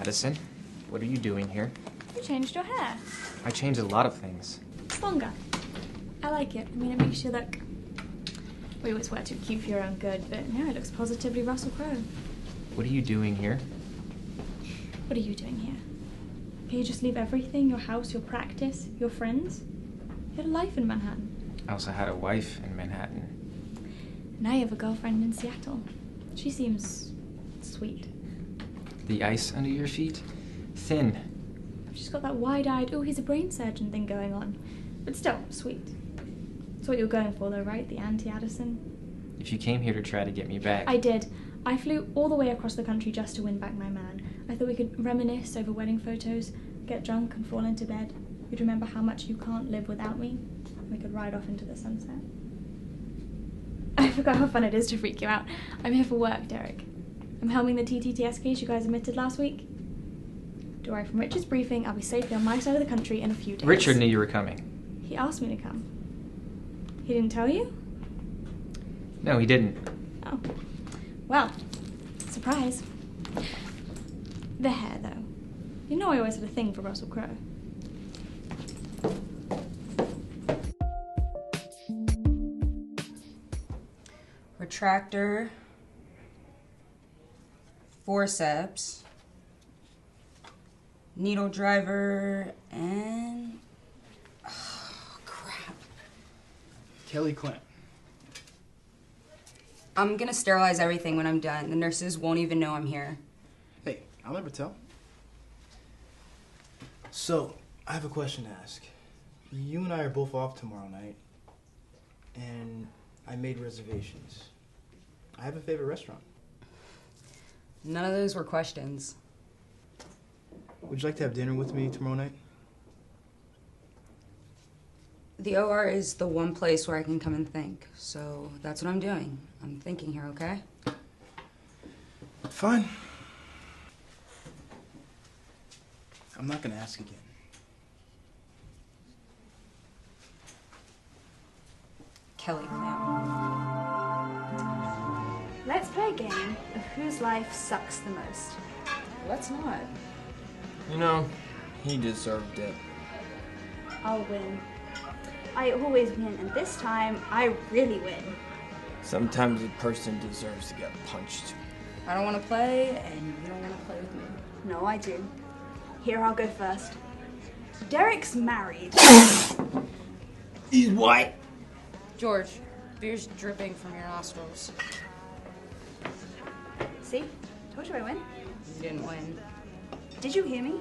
Addison, what are you doing here? You changed your hair. I changed a lot of things. It's longer. I like it. I mean, it makes you look... We always wear too cute for your own good, but now it looks positively Russell Crowe. What are you doing here? What are you doing here? Can you just leave everything? Your house, your practice, your friends? You had a life in Manhattan. I also had a wife in Manhattan. Now you have a girlfriend in Seattle. She seems... sweet. The ice under your feet? Thin. She's got that wide-eyed, oh, he's a brain surgeon thing going on. But still, sweet. That's what you're going for though, right? The anti-Addison? If you came here to try to get me back... I did. I flew all the way across the country just to win back my man. I thought we could reminisce over wedding photos, get drunk and fall into bed. You'd remember how much you can't live without me. We could ride off into the sunset. I forgot how fun it is to freak you out. I'm here for work, Derek. I'm helming the TTTS case you guys admitted last week. Don't worry, from Richard's briefing, I'll be safely on my side of the country in a few days. Richard knew you were coming. He asked me to come. He didn't tell you? No, he didn't. Oh. Well, surprise. The hair, though. You know I always had a thing for Russell Crowe. Retractor, forceps, needle driver, and... oh, crap. Kelly Clint. I'm gonna sterilize everything when I'm done. The nurses won't even know I'm here. Hey, I'll never tell. So, I have a question to ask. You and I are both off tomorrow night, and I made reservations. I have a favorite restaurant. None of those were questions. Would you like to have dinner with me tomorrow night? The OR is the one place where I can come and think, so that's what I'm doing. I'm thinking here, okay? Fine. I'm not gonna ask again. Kelly Clam. Let's play a game of whose life sucks the most. Let's not. You know, he deserved it. I'll win. I always win, and this time, I really win. Sometimes a person deserves to get punched. I don't want to play, and you don't want to play with me. No, I do. Here, I'll go first. Derek's married. He's what? George, beer's dripping from your nostrils. See? Told you I win. You didn't win. Did you hear me?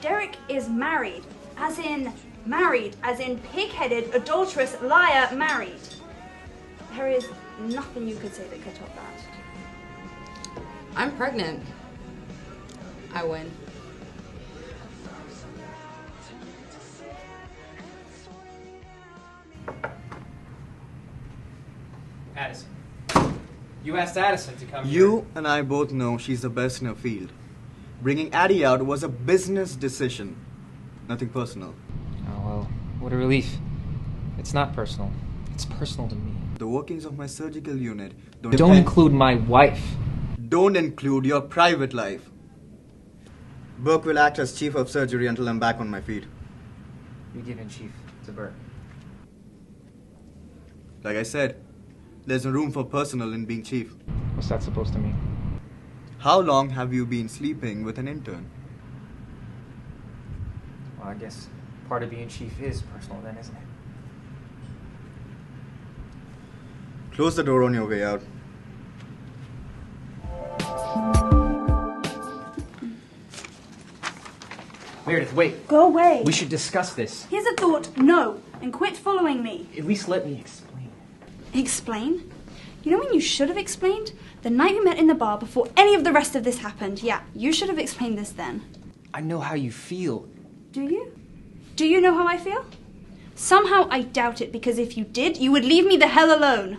Derek is married. As in pig-headed, adulterous, liar, married. There is nothing you could say that could top that. I'm pregnant. I win. Addison. You asked Addison to come here. You and I both know she's the best in her field. Bringing Addie out was a business decision. Nothing personal. Oh, well, what a relief. It's not personal. It's personal to me. The workings of my surgical unit Don't include my wife. Don't include your private life. Burke will act as chief of surgery until I'm back on my feet. You're giving chief to Burke. Like I said, there's no room for personal in being chief. What's that supposed to mean? How long have you been sleeping with an intern? Well, I guess part of being chief is personal then, isn't it? Close the door on your way out. Meredith, wait. Go away. We should discuss this. Here's a thought. No. And quit following me. At least let me explain. Explain? You know when you should have explained? The night we met in the bar before any of the rest of this happened. Yeah, you should have explained this then. I know how you feel. Do you? Do you know how I feel? Somehow I doubt it, because if you did, you would leave me the hell alone.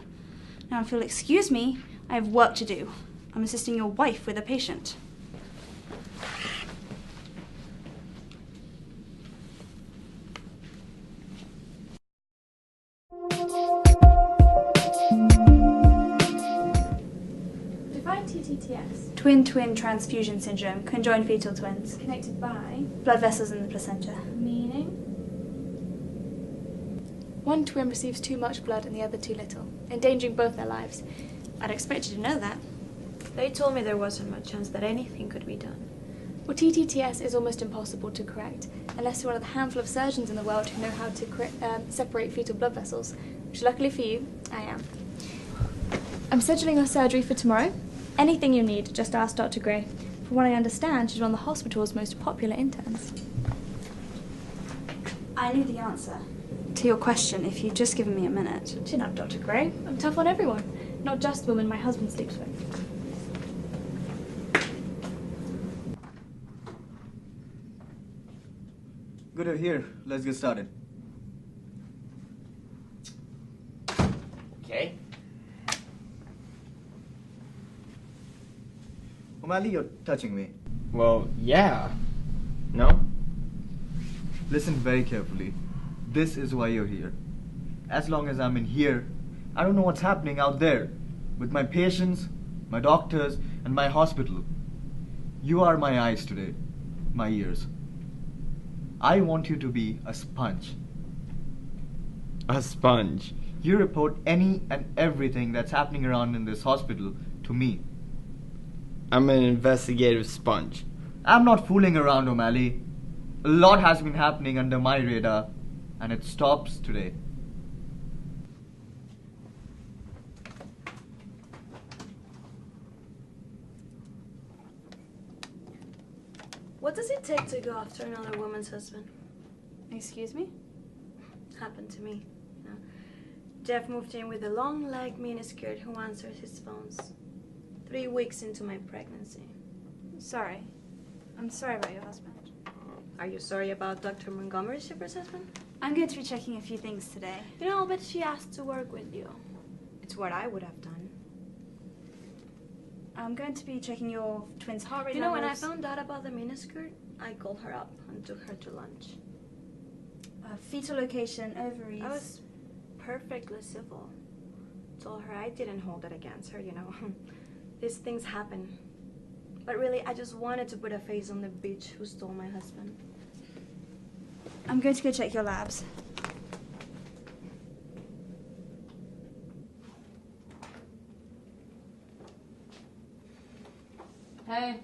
Now, if you'll excuse me, I have work to do. I'm assisting your wife with a patient. TTTS? Twin-twin transfusion syndrome, conjoined fetal twins. Connected by? Blood vessels in the placenta. Meaning? One twin receives too much blood and the other too little, endangering both their lives. I'd expect you to know that. They told me there wasn't much chance that anything could be done. Well, TTTS is almost impossible to correct, unless you're one of the handful of surgeons in the world who know how to separate fetal blood vessels, which luckily for you, I am. I'm scheduling your surgery for tomorrow. Anything you need, just ask Dr. Gray. From what I understand, she's one of the hospital's most popular interns. I knew the answer to your question if you'd just given me a minute. Chin up, Dr. Gray. I'm tough on everyone, not just the woman my husband sleeps with. Good to hear. Let's get started. Okay. O'Malley, you're touching me. Well, yeah. No? Listen very carefully. This is why you're here. As long as I'm in here, I don't know what's happening out there with my patients, my doctors, and my hospital. You are my eyes today, my ears. I want you to be a sponge. A sponge. You report any and everything that's happening around in this hospital to me. I'm an investigative sponge. I'm not fooling around, O'Malley. A lot has been happening under my radar, and it stops today. What does it take to go after another woman's husband? Excuse me? Happened to me. You know. Jeff moved in with a long-legged miniskirt who answers his phones. 3 weeks into my pregnancy. Sorry. I'm sorry about your husband. Are you sorry about Dr. Montgomery Shipper's husband? I'm going to be checking a few things today. You know, I'll bet she asked to work with you. It's what I would have done. I'm going to be checking your twins' heart rate You know, when I levels. found out about the miniskirt, I called her up and took her to lunch. Fetal location, ovaries. I was perfectly civil. Told her I didn't hold it against her, you know. These things happen. But really, I just wanted to put a face on the bitch who stole my husband. I'm going to go check your labs. Hey.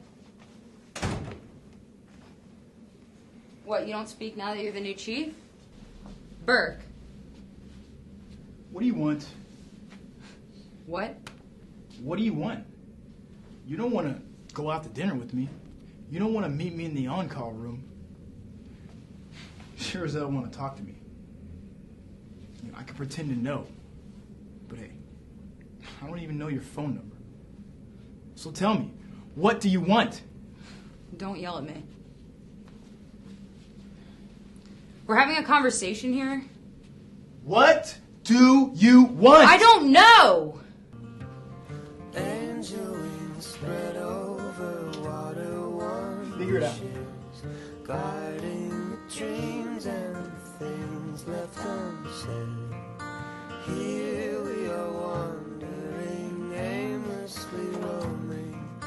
What, you don't speak now that you're the new chief? Burke. What do you want? What? What do you want? You don't want to go out to dinner with me. You don't want to meet me in the on-call room. Sure as hell want to talk to me. You know, I could pretend to know. But hey, I don't even know your phone number. So tell me, what do you want? Don't yell at me. We're having a conversation here. What do you want? I don't know! Figure it out. Guarding the dreams and things left unsaid. Here we are wandering, aimlessly roaming,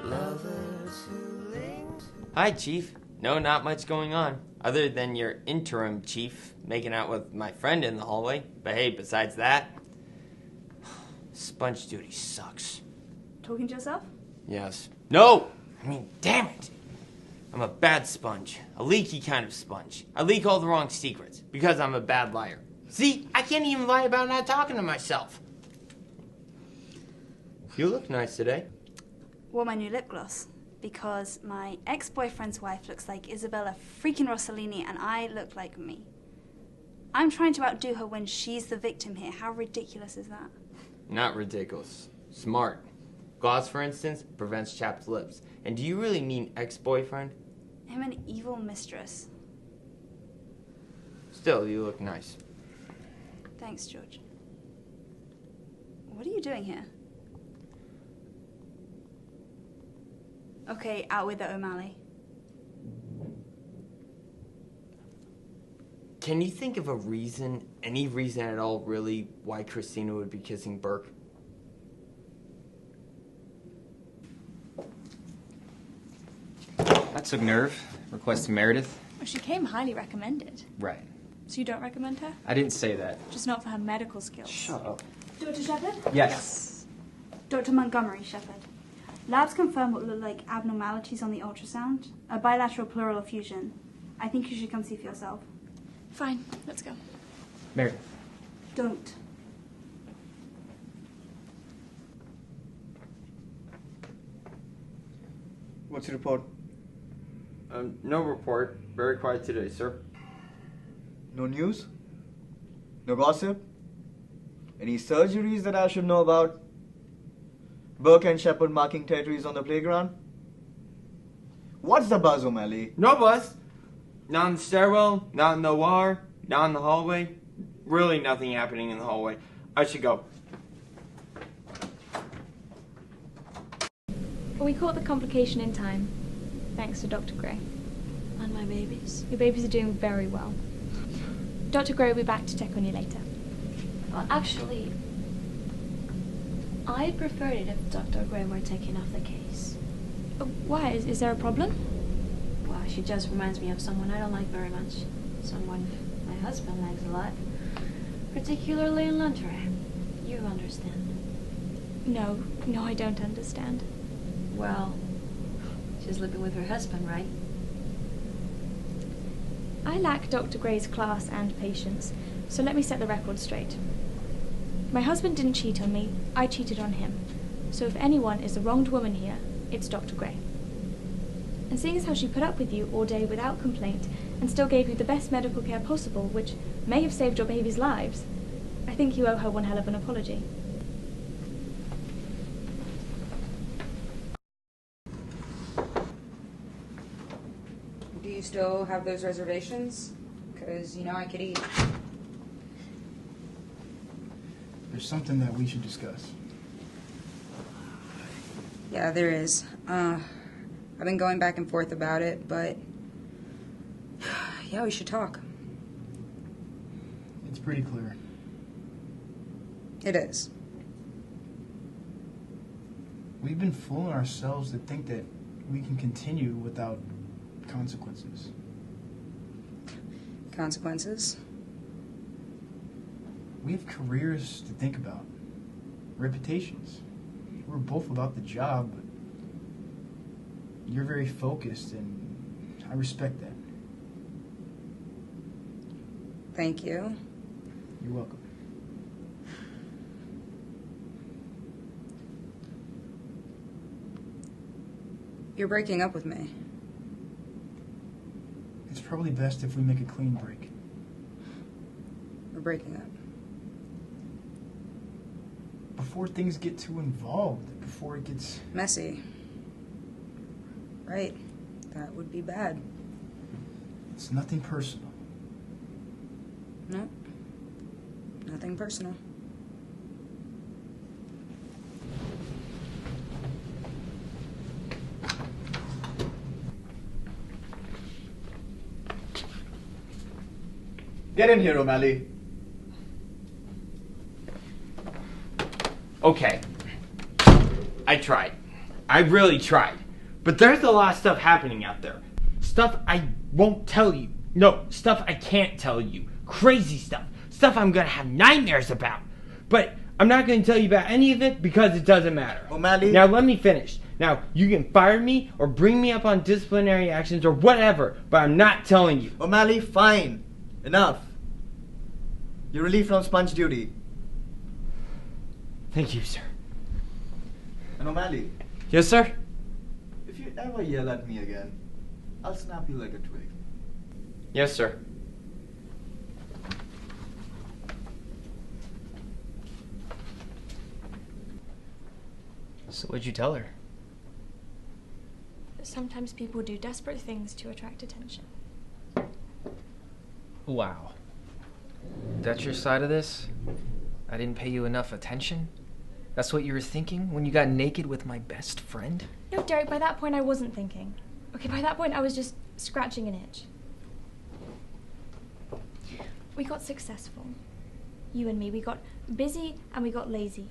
lovers who linger. Hi, Chief. No, not much going on. Other than your interim chief making out with my friend in the hallway. But hey, besides that, sponge duty sucks. Talking to yourself? Yes. No! I mean, damn it! I'm a bad sponge. A leaky kind of sponge. I leak all the wrong secrets because I'm a bad liar. See, I can't even lie about not talking to myself. You look nice today. Wore my new lip gloss because my ex-boyfriend's wife looks like Isabella freaking Rossellini and I look like me. I'm trying to outdo her when she's the victim here. How ridiculous is that? Not ridiculous. Smart. Gloss, for instance, prevents chapped lips. And do you really mean ex-boyfriend? I'm an evil mistress. Still, you look nice. Thanks, George. What are you doing here? Okay, out with it, O'Malley. Can you think of a reason, any reason at all, really, why Christina would be kissing Burke? That took nerve, requesting Meredith. Well, she came highly recommended. Right. So you don't recommend her? I didn't say that. Just not for her medical skills. Shut up. Dr. Shepard? Yes. Dr. Montgomery Shepard. Labs confirm what look like abnormalities on the ultrasound, a bilateral pleural effusion. I think you should come see for yourself. Fine, let's go. Meredith. Don't. What's your report? No report. Very quiet today, sir. No news? No gossip? Any surgeries that I should know about? Burke and Shepard marking territories on the playground? What's the buzz, O'Malley? No buzz. Not in the stairwell, not in the OR, not in the hallway. Really nothing happening in the hallway. I should go. We caught the complication in time, thanks to Dr. Gray. And my babies? Your babies are doing very well. Dr. Gray will be back to check on you later. Well, actually, I'd prefer it if Dr. Gray were taking off the case. Why? Is there a problem? Well, she just reminds me of someone I don't like very much. Someone my husband likes a lot. Particularly in lingerie. You understand. No, I don't understand. Well, she's living with her husband, right? I lack Dr. Gray's class and patience, so let me set the record straight. My husband didn't cheat on me, I cheated on him. So if anyone is the wronged woman here, it's Dr. Gray. And seeing as how she put up with you all day without complaint and still gave you the best medical care possible, which may have saved your baby's lives, I think you owe her one hell of an apology. Do you still have those reservations? Because, you know, I could eat. There's something that we should discuss. Yeah, there is. I've been going back and forth about it, but yeah, we should talk. It's pretty clear. It is. We've been fooling ourselves to think that we can continue without consequences. Consequences? We have careers to think about, reputations. We're both about the job, but you're very focused, and I respect that. Thank you. You're welcome. You're breaking up with me. It's probably best if we make a clean break. We're breaking up. Before things get too involved, before it gets... Messy. Right. That would be bad. It's nothing personal. No. Nothing personal. Get in here, O'Malley. Okay. I tried. I really tried. But there's a lot of stuff happening out there. Stuff I won't tell you. No, stuff I can't tell you. Crazy stuff. Stuff I'm gonna have nightmares about. But I'm not gonna tell you about any of it because it doesn't matter. O'Malley. Now let me finish. Now, you can fire me or bring me up on disciplinary actions or whatever, but I'm not telling you. O'Malley, fine. Enough. You're relieved from sponge duty. Thank you, sir. And O'Malley, Yes, sir? if you ever yell at me again, I'll snap you like a twig. Yes, sir. So what'd you tell her? Sometimes people do desperate things to attract attention. Wow. That's your side of this? I didn't pay you enough attention? That's what you were thinking when you got naked with my best friend? No, Derek, by that point I wasn't thinking. Okay, by that point I was just scratching an itch. We got successful. You and me, we got busy and we got lazy.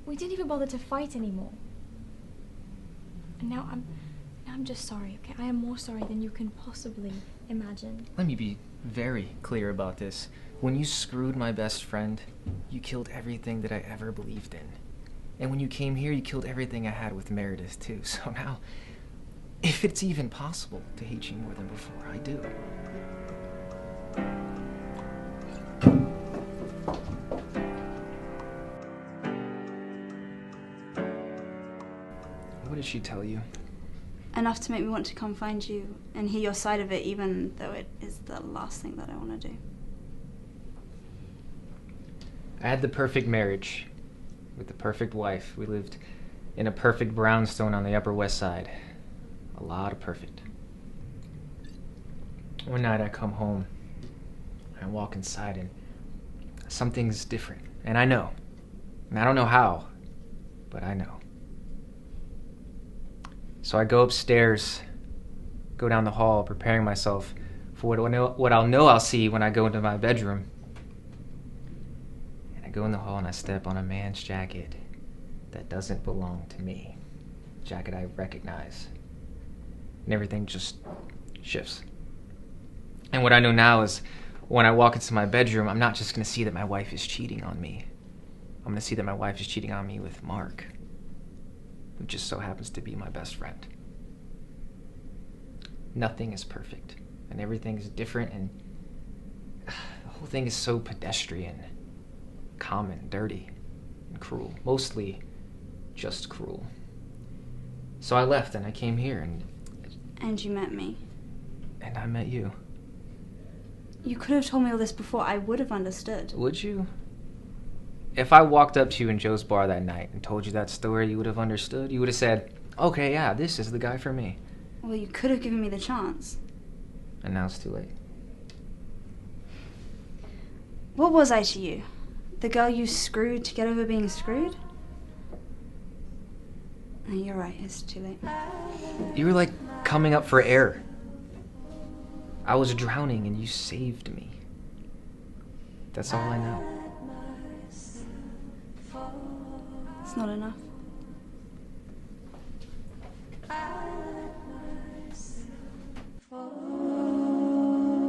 We didn't even bother to fight anymore. And now I'm I'm just sorry, okay? I am more sorry than you can possibly imagine. Let me be very clear about this. When you screwed my best friend, you killed everything that I ever believed in. And when you came here, you killed everything I had with Meredith, too. So now, if it's even possible to hate you more than before, I do. What did she tell you? Enough to make me want to come find you and hear your side of it, even though it is the last thing that I want to do. I had the perfect marriage with the perfect wife. We lived in a perfect brownstone on the Upper West Side. A lot of perfect. One night I come home, I walk inside, and something's different. And I know. And I don't know how, but I know. So I go upstairs, go down the hall, preparing myself for what I'll know I'll see when I go into my bedroom. And I go in the hall and I step on a man's jacket that doesn't belong to me. A jacket I recognize. And everything just shifts. And what I know now is when I walk into my bedroom, I'm not just going to see that my wife is cheating on me. I'm going to see that my wife is cheating on me with Mark, who just so happens to be my best friend. Nothing is perfect, and everything is different, and the whole thing is so pedestrian, common, dirty, and cruel. Mostly just cruel. So I left, and I came here, And you met me. and I met you. You could have told me all this before. I would have understood. Would you? If I walked up to you in Joe's bar that night and told you that story, you would have understood? You would have said, okay, yeah, this is the guy for me. Well, you could have given me the chance. And now it's too late. What was I to you? The girl you screwed to get over being screwed? No, you're right, it's too late. You were like coming up for air. I was drowning and you saved me. That's all I know. It's not enough.